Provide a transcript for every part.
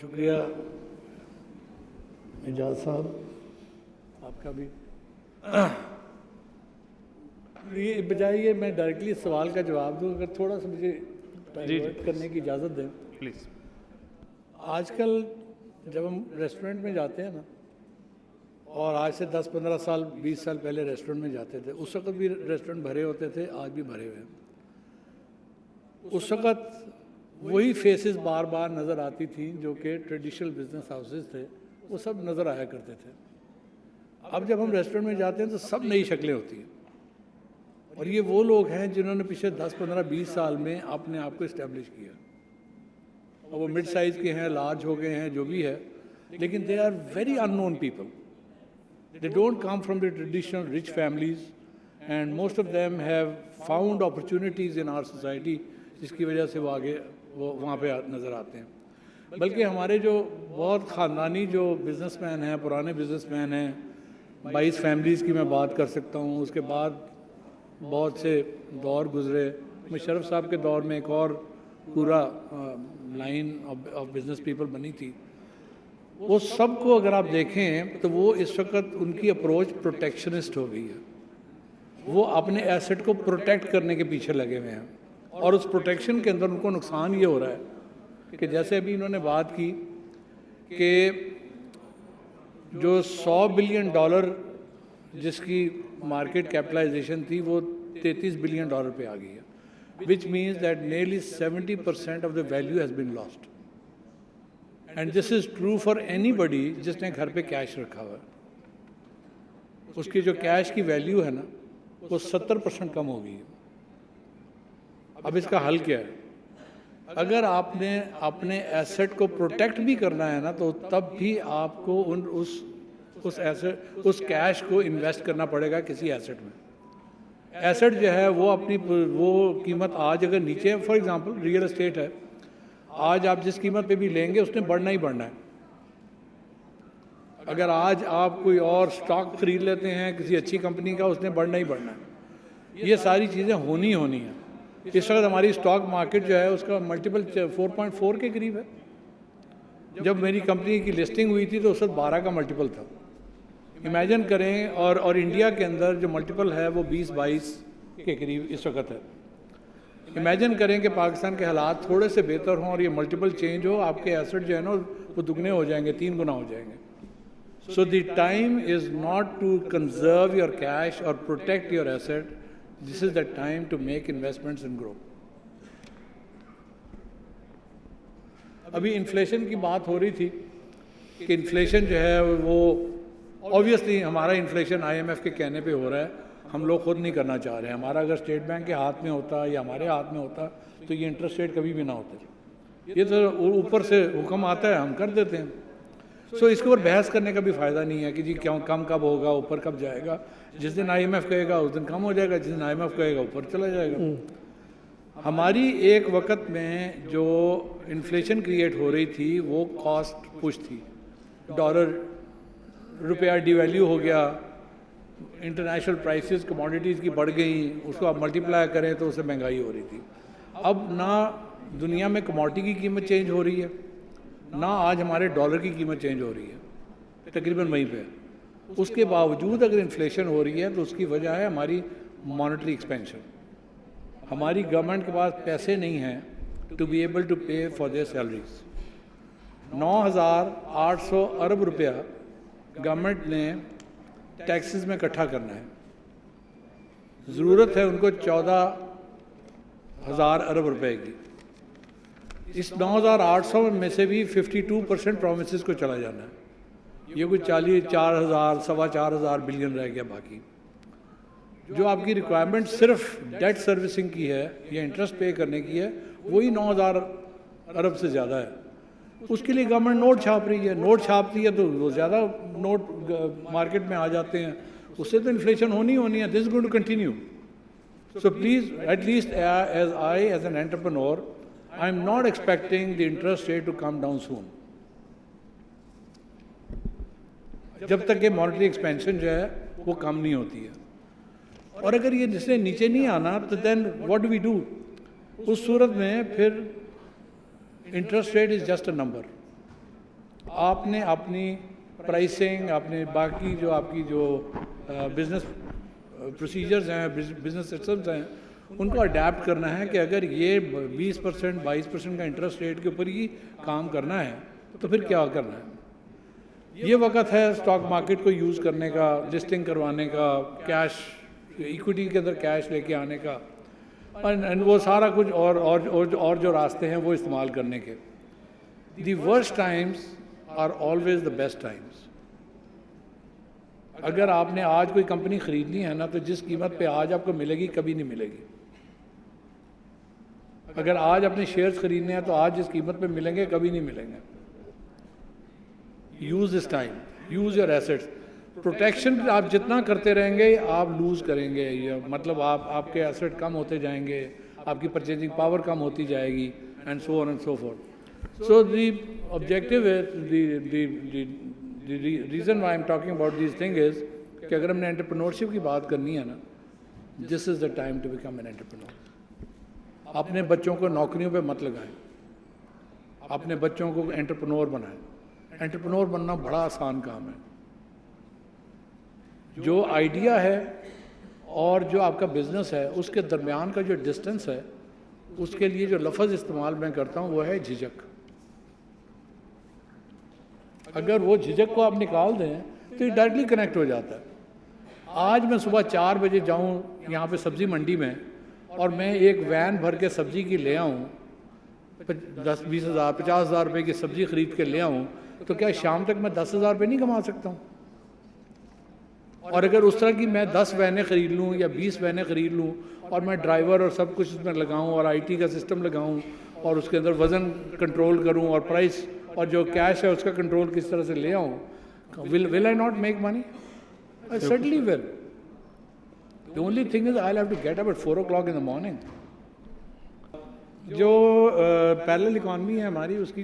شکریہ اعجاز صاحب آپ کا بھی. یہ بجائے یہ میں ڈائریکٹلی سوال کا جواب دوں, اگر تھوڑا سا مجھے ڈائیورٹ کرنے کی اجازت دیں پلیز. آج کل جب ہم ریسٹورنٹ میں جاتے ہیں نا, اور آج سے 10-15 سال 20 سال پہلے ریسٹورنٹ میں جاتے تھے, اس وقت بھی ریسٹورنٹ بھرے ہوتے تھے, آج بھی بھرے ہوئے ہیں. اس وقت وہی فیسز بار بار نظر آتی تھیں جو کہ ٹریڈیشنل بزنس ہاؤسز تھے, وہ سب نظر آیا کرتے تھے. اب جب ہم ریسٹورنٹ میں جاتے ہیں تو سب نئی شکلیں ہوتی ہیں, اور یہ وہ لوگ ہیں جنہوں نے پچھلے 10-15-20 سال میں اپنے آپ کو اسٹیبلش کیا, اور وہ مڈ سائز کے ہیں, لارج ہو گئے ہیں, جو بھی ہے, لیکن they are very unknown people. They don't come from the traditional rich families, and most of them have found opportunities in our society, جس کی وجہ سے وہ آگے وہاں پہ نظر آتے ہیں. بلکہ ہمارے جو بہت خاندانی جو بزنس مین ہیں, پرانے بزنس مین ہیں, 22 فیملیز کی میں بات کر سکتا ہوں. اس کے بعد بہت سے دور گزرے. مشرف صاحب کے دور میں ایک اور پورا لائن آف بزنس پیپل بنی تھی. وہ سب کو اگر آپ دیکھیں تو وہ اس وقت ان کی اپروچ پروٹیکشنسٹ ہو گئی ہے. وہ اپنے ایسٹ کو پروٹیکٹ کرنے کے پیچھے لگے ہوئے ہیں, اور اس پروٹیکشن کے اندر ان کو نقصان یہ ہو رہا ہے کہ جیسے ابھی انہوں نے بات کی کہ جو $100 بلین جس کی مارکیٹ کیپٹلائزیشن تھی وہ $33 بلین پہ آ گئی ہے, which means that nearly 70% of the value has been lost. And this is true for anybody جس نے گھر پہ کیش رکھا ہوا ہے. اس کی جو کیش کی ویلیو ہے نا, وہ 70% کم ہو گئی ہے. اب اس کا حل کیا ہے؟ اگر آپ نے اپنے ایسٹ کو پروٹیکٹ بھی کرنا ہے نا, تو تب بھی آپ کو اس کیش کو انویسٹ کرنا پڑے گا کسی ایسٹ میں. ایسٹ جو ہے وہ اپنی وہ قیمت آج اگر نیچے, فار ایگزامپل ریئل اسٹیٹ ہے, آج آپ جس قیمت پہ بھی لیں گے اس نے بڑھنا ہی بڑھنا ہے. اگر آج آپ کوئی اور سٹاک خرید لیتے ہیں کسی اچھی کمپنی کا, اس نے بڑھنا ہی بڑھنا ہے. یہ ساری چیزیں ہونی ہیں. اس وقت ہماری سٹاک مارکیٹ جو ہے اس کا ملٹیپل 4.4 کے قریب ہے. جب میری کمپنی کی لسٹنگ ہوئی تھی تو اس وقت 12 کا ملٹیپل تھا. امیجن کریں, اور انڈیا کے اندر جو ملٹیپل ہے وہ 20-22 کے قریب اس وقت ہے. امیجن کریں کہ پاکستان کے حالات تھوڑے سے بہتر ہوں اور یہ ملٹیپل چینج ہو, آپ کے ایسٹ جو ہے نا وہ دگنے ہو جائیں گے, 3 گنا ہو جائیں گے. So the time is not to conserve your cash اور protect your asset, this is the time to make investments and grow. ابھی انفلیشن کی بات ہو رہی تھی کہ انفلیشن جو ہے وہ اوبویسلی ہمارا انفلیشن IMF کے کہنے پہ ہو رہا ہے, ہم لوگ خود نہیں کرنا چاہ رہے ہیں. ہمارا اگر اسٹیٹ بینک کے ہاتھ میں ہوتا یا ہمارے ہاتھ میں ہوتا تو یہ انٹرسٹ ریٹ کبھی بھی نہ ہوتے. یہ تو اوپر سے حکم آتا ہے, ہم کر دیتے ہیں. سو اس کے اوپر بحث کرنے کا بھی فائدہ نہیں ہے کہ جی کیوں کم کب ہوگا, اوپر کب جائے گا. جس دن IMF کہے گا اس دن کم ہو جائے گا, جس دن IMF کہے گا اوپر چلا جائے گا. ہماری ایک وقت میں جو انفلیشن کریٹ ہو رہی تھی وہ کاسٹ پش تھی. ڈالر روپیہ ڈی ویلیو ہو گیا, انٹرنیشنل پرائسز کموڈیٹیز کی بڑھ گئیں, اس کو آپ ملٹیپلائی کریں تو اس سے مہنگائی ہو رہی تھی. اب نہ دنیا میں کموڈیٹی کی قیمت چینج ہو رہی ہے, نہ آج ہمارے ڈالر کی قیمت چینج ہو رہی ہے, تقریباً وہیں پہ. اس کے باوجود اگر انفلیشن ہو رہی ہے تو اس کی وجہ ہے ہماری مانیٹری ایکسپینشن. ہماری گورنمنٹ کے پاس پیسے نہیں ہیں to be able to pay for their salaries. 9,800 ارب روپیہ گورنمنٹ نے ٹیکسز میں اکٹھا کرنا ہے. ضرورت ہے ان کو 14,000 ارب روپے کی. اس 9,800 میں سے بھی 52% پرومسز کو چلا جانا ہے. یہ کوئی 4,000 4,500 بلین رہ گیا. باقی جو آپ کی ریکوائرمنٹ صرف ڈیٹ سروسنگ کی ہے یا انٹرسٹ پے کرنے کی ہے, وہی 9,000 ارب سے زیادہ ہے. اس کے لیے گورنمنٹ نوٹ چھاپ رہی ہے. نوٹ چھاپتی ہے تو وہ زیادہ نوٹ مارکیٹ میں آ جاتے ہیں, اس سے تو انفلیشن ہونی ہے. This is going to continue. So please, at least as an entrepreneur, I am not expecting the interest rate to come down soon. جب تک کہ مانیٹری ایکسپینشن جو ہے وہ کم نہیں ہوتی ہے. اور اگر یہ جس سے نیچے نہیں آنا تو دین واٹ ڈو وی ڈو؟ اس صورت میں پھر interest rate is just a number. آپ نے اپنی پرائسنگ، اپنے باقی جو آپ کی جو بزنس پروسیجرز ہیں، بزنس سسٹمز ہیں، ان کو اڈیپٹ کرنا ہے کہ اگر یہ 20% 22% کا انٹرسٹ ریٹ کے اوپر ہی کام کرنا ہے تو پھر کیا کرنا ہے. یہ وقت ہے اسٹاک مارکیٹ کو یوز کرنے کا، لسٹنگ کروانے کا، کیش ایکوٹی کے اندر کیش لے کے آنے کا، اور وہ سارا کچھ اور جو راستے ہیں وہ استعمال کرنے کے. The worst times are always the best times. اگر آپ نے آج کوئی کمپنی خریدنی ہے نا تو جس قیمت پہ آج آپ کو ملے گی کبھی نہیں ملے گی. اگر آج اپنے شیئرز خریدنے ہیں تو آج جس قیمت پہ ملیں گے کبھی نہیں ملیں گے. Use this time, use your assets. Protection آپ جتنا کرتے رہیں گے آپ لوز کریں گے، مطلب آپ کے ایسٹ کم ہوتے جائیں گے، آپ کی پرچیزنگ پاور کم ہوتی جائے گی، and so on and so forth. So the objective is the reason why I'm talking about these things is کہ اگر ہم نے انٹرپرنورشپ کی بات کرنی ہے نا، this is the time to become an entrepreneur. اپنے بچوں کو نوکریوں پہ مت لگائیں، اپنے بچوں کو انٹرپرنور بنائیں. انٹرپرنور بننا بڑا آسان کام ہے. جو آئیڈیا ہے اور جو آپ کا بزنس ہے اس کے درمیان کا جو ڈسٹنس ہے، اس کے لیے جو لفظ استعمال میں کرتا ہوں وہ ہے جھجک. اگر وہ جھجک کو آپ نکال دیں تو یہ ڈائریکٹلی کنیکٹ ہو جاتا ہے. آج میں صبح 4 بجے جاؤں یہاں پہ سبزی منڈی میں اور میں ایک وین بھر کے سبزی کی لے آؤں، 10-20 ہزار 50 ہزار روپے کی سبزی خرید کے لے آؤں، تو کیا شام تک میں 10,000 روپے نہیں کما سکتا ہوں؟ اور اگر اس طرح کی میں 10 وینیں خرید لوں یا 20 وینیں خرید لوں اور میں ڈرائیور اور سب کچھ اس میں لگاؤں اور آئی ٹی کا سسٹم لگاؤں اور اس کے اندر وزن کنٹرول کروں اور پرائس اور جو کیش ہے اس کا کنٹرول کس طرح سے لے آؤں، will I not make money? I certainly will. The only thing is I'll have to get up at 4 o'clock in the morning. جو پیرلل اکانومی ہے ہماری، اس کی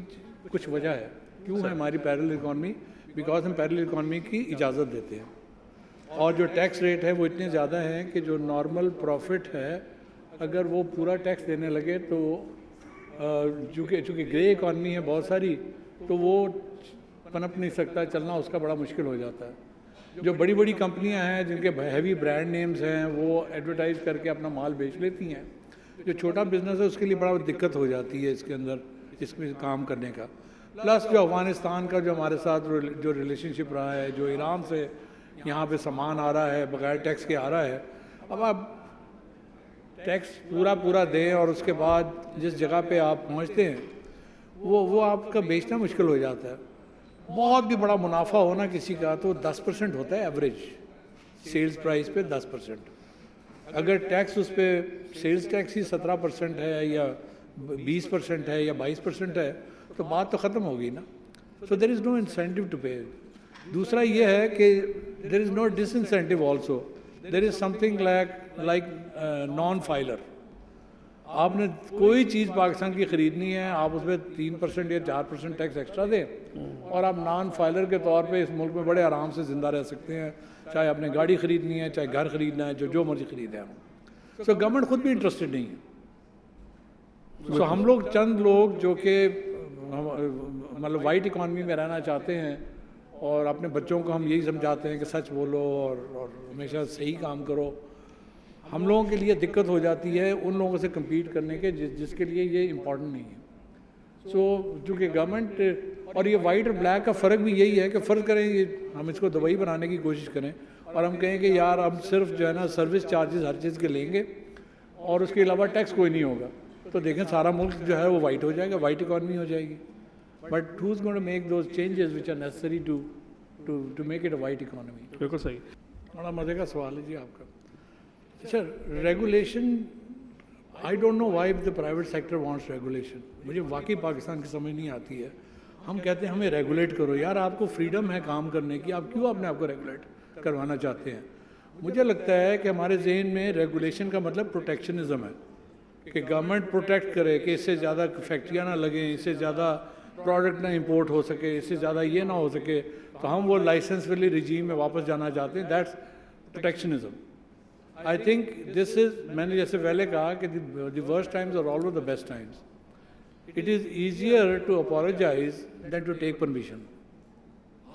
کچھ وجہ ہے. کیوں ہے ہماری پیرلل اکانومی؟ بیکاز ہم پیرلل اکانومی کی اجازت دیتے ہیں، اور جو ٹیکس ریٹ ہے وہ اتنے زیادہ ہیں کہ جو نارمل پروفٹ ہے اگر وہ پورا ٹیکس دینے لگے تو چونکہ گرے اکانومی ہے بہت ساری، تو وہ پنپ نہیں سکتا، چلنا اس کا بڑا مشکل ہو جاتا ہے. جو بڑی بڑی کمپنیاں ہیں جن کے ہیوی برانڈ نیمز ہیں وہ ایڈورٹائز کر کے اپنا مال بیچ لیتی ہیں. جو چھوٹا بزنس ہے اس کے لیے بڑا دقت ہو جاتی ہے اس کے اندر اس میں کام کرنے کا. پلس جو افغانستان کا جو ہمارے ساتھ جو ریلیشن شپ رہا ہے، جو ایران سے یہاں پہ سامان آ رہا ہے بغیر ٹیکس کے آ رہا ہے، اب آپ ٹیکس پورا دیں اور اس کے بعد جس جگہ پہ آپ پہنچتے ہیں وہ آپ کا بیچنا مشکل ہو جاتا ہے. بہت بھی بڑا منافع ہونا کسی کا تو 10% ہوتا ہے ایوریج سیلز پرائس پہ. 10% اگر ٹیکس اس پہ سیلز ٹیکس ہی 17% ہے یا 20% ہے یا 22% ہے تو بات تو ختم ہوگی نا. So there is no incentive to pay. دوسرا یہ ہے کہ there is no disincentive also. There is something like non filer. آپ نے کوئی چیز پاکستان کی خریدنی ہے، آپ اس پہ 3% یا 4% ٹیکس ایکسٹرا دیں اور آپ نان فائلر کے طور پہ اس ملک میں بڑے آرام سے زندہ رہ سکتے ہیں، چاہے آپ نے گاڑی خریدنی ہے، چاہے گھر خریدنا ہے، جو مرضی خریدیں آپ. سو گورنمنٹ خود بھی انٹرسٹڈ نہیں ہے. سو ہم لوگ چند لوگ جو کہ مطلب وائٹ اکانومی میں رہنا چاہتے ہیں اور اپنے بچوں کو ہم یہی سمجھاتے ہیں کہ سچ بولو اور ہمیشہ صحیح کام کرو، ہم لوگوں کے لیے دقت ہو جاتی ہے ان لوگوں سے کمپیٹ کرنے کے جس کے لیے یہ امپورٹنٹ نہیں ہے. سو چونکہ گورنمنٹ اور یہ وائٹ اور بلیک کا فرق بھی یہی ہے کہ فرض کریں یہ ہم اس کو دبئی بنانے کی کوشش کریں اور ہم کہیں کہ یار ہم صرف جو ہے نا سروس چارجز ہر چیز کے لیں گے اور اس کے علاوہ ٹیکس کوئی نہیں ہوگا، تو دیکھیں سارا ملک جو ہے وہ وائٹ ہو جائے گا، وائٹ اکانومی ہو جائے گی. But who's going to make those changes which are necessary to make it a white economy. بالکل صحیح. بڑا مزے کا سوال ہے جی آپ کا. اچھا regulation, I don't know why the private sector wants regulation. مجھے واقعی پاکستان کی سمجھ نہیں آتی ہے. ہم کہتے ہیں ہمیں ریگولیٹ کرو. یار آپ کو فریڈم ہے کام کرنے کی، آپ کیوں اپنے آپ کو ریگولیٹ کروانا چاہتے ہیں؟ مجھے لگتا ہے کہ ہمارے ذہن میں ریگولیشن کا مطلب پروٹیکشنزم ہے کہ گورنمنٹ پروٹیکٹ کرے کہ اس سے زیادہ فیکٹریاں نہ لگیں، اس سے زیادہ پروڈکٹ نہ امپورٹ ہو سکے، اس سے زیادہ یہ نہ ہو سکے، تو ہم وہ لائسنس والی رجیم میں واپس جانا چاہتے ہیں. That's protectionism. I think this is, میں نے جیسے پہلے کہا کہ the worst times are always the best times. it is easier to apologize than to take permission.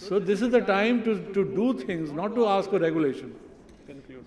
So this is the time to do things, not to ask for regulation.